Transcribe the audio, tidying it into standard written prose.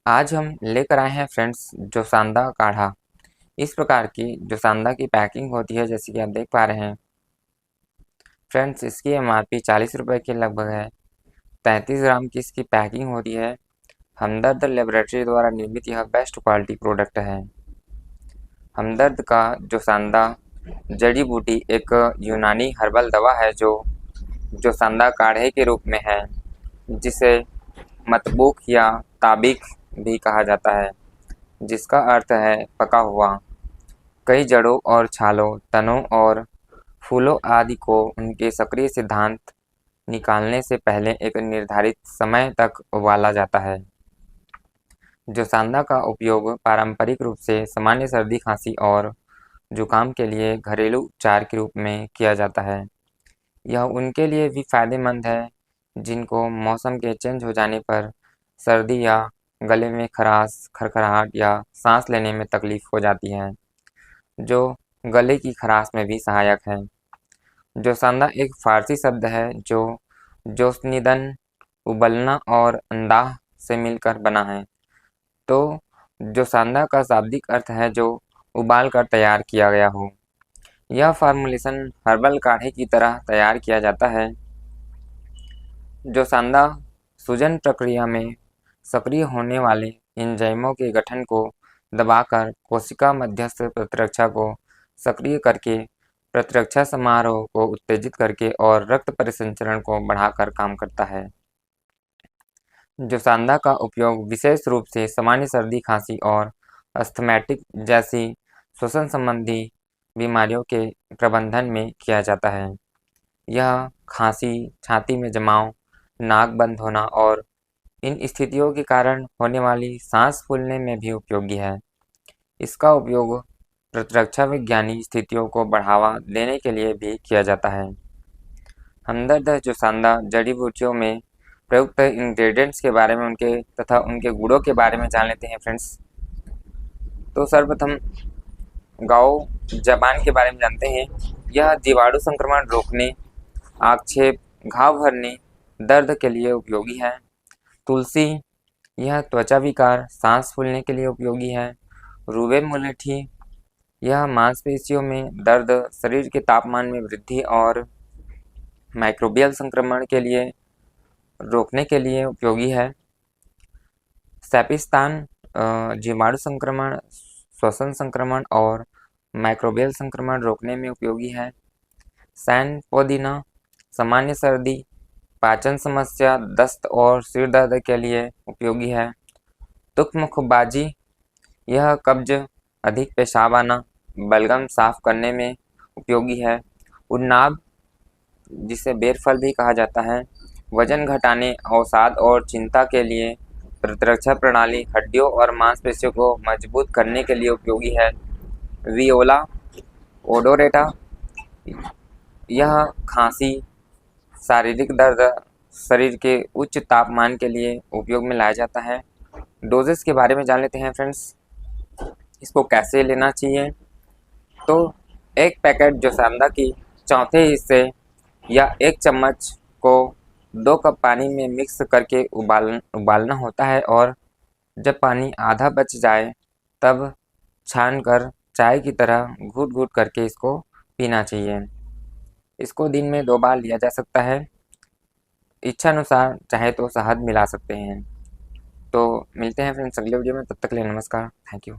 आज हम लेकर आए हैं फ्रेंड्स जोसांदा काढ़ा। इस प्रकार की जोसांदा की पैकिंग होती है, जैसे कि आप देख पा रहे हैं फ्रेंड्स। इसकी एमआरपी 40 रुपये के लगभग है। 33 ग्राम की इसकी पैकिंग होती है। हमदर्द लेबोरेटरी द्वारा निर्मित यह बेस्ट क्वालिटी प्रोडक्ट है। हमदर्द का जोसांदा जड़ी बूटी एक यूनानी हर्बल दवा है जो जोसांदा काढ़े के रूप में है, जिसे मतबूक या ताबिक भी कहा जाता है, जिसका अर्थ है पका हुआ। कई जड़ों और छालों, तनों और फूलों आदि को उनके सक्रिय सिद्धांत निकालने से पहले एक निर्धारित समय तक उबाला जाता है। जोसांदा का उपयोग पारंपरिक रूप से सामान्य सर्दी, खांसी और जुकाम के लिए घरेलू उपचार के रूप में किया जाता है। यह उनके लिए भी फायदेमंद है जिनको मौसम के चेंज हो जाने पर सर्दी या गले में खराश, खरखराहट या सांस लेने में तकलीफ हो जाती है, जो गले की खराश में भी सहायक है। जोसांदा एक फारसी शब्द है जो जोस्निदन, उबलना और अंदाह से मिलकर बना है। तो जोसांदा का शाब्दिक अर्थ है जो उबाल कर तैयार किया गया हो। यह फार्मूलेशन हर्बल काढ़े की तरह तैयार किया जाता है। जोसांदा सूजन प्रक्रिया में सक्रिय होने वाले एंजाइमों के गठन को दबाकर कोशिका मध्यस्थ प्रतिरक्षा को सक्रिय करके, प्रतिरक्षा समारोह को उत्तेजित करके और रक्त परिसंचरण को बढ़ाकर काम करता है। जोसांदा का उपयोग विशेष रूप से सामान्य सर्दी, खांसी और अस्थमैटिक जैसी श्वसन संबंधी बीमारियों के प्रबंधन में किया जाता है। यह खांसी, छाती में जमाव, नाक बंद होना और इन स्थितियों के कारण होने वाली सांस फूलने में भी उपयोगी है। इसका उपयोग प्रतिरक्षा विज्ञानी स्थितियों को बढ़ावा देने के लिए भी किया जाता है। हमदर्द जोसांदा जड़ी बूटियों में प्रयुक्त इंग्रेडिएंट्स के बारे में तथा उनके गुणों के बारे में जान लेते हैं फ्रेंड्स। तो सर्वप्रथम गाओ जबान के बारे में जानते हैं। यह जीवाणु संक्रमण रोकने, आक्षेप, घाव भरने, दर्द के लिए उपयोगी है। तुलसी, यह त्वचा विकार, सांस फूलने के लिए उपयोगी है। रूबे मुलेठी, यह मांसपेशियों में दर्द, शरीर के तापमान में वृद्धि और माइक्रोबियल संक्रमण के लिए रोकने के लिए उपयोगी है। सेपिस्तान, जीवाणु संक्रमण, श्वसन संक्रमण और माइक्रोबियल संक्रमण रोकने में उपयोगी है। सैन पोदीना, सामान्य सर्दी, पाचन समस्या, दस्त और सिर दर्द के लिए उपयोगी है। तुक्मखुबाजी, यह कब्ज, अधिक पेशाब आना, बलगम साफ करने में उपयोगी है। उन्नाब, जिसे बेरफल भी कहा जाता है, वजन घटाने, अवसाद और चिंता के लिए, प्रतिरक्षा प्रणाली, हड्डियों और मांसपेशियों को मजबूत करने के लिए उपयोगी है। वियोला ओडोरेटा, यह खांसी, शारीरिक दर्द, शरीर के उच्च तापमान के लिए उपयोग में लाया जाता है। डोजेस के बारे में जान लेते हैं फ्रेंड्स, इसको कैसे लेना चाहिए। तो एक पैकेट जोसांदा की चौथे हिस्से या एक चम्मच को 2 कप पानी में मिक्स करके उबालना होता है और जब पानी आधा बच जाए तब छानकर चाय की तरह घूट घूट करके इसको पीना चाहिए। इसको दिन में 2 बार लिया जा सकता है। इच्छा अनुसार चाहे तो शहद मिला सकते हैं। तो मिलते हैं फ्रेंड्स अगले वीडियो में, तब तक के लिए नमस्कार, थैंक यू।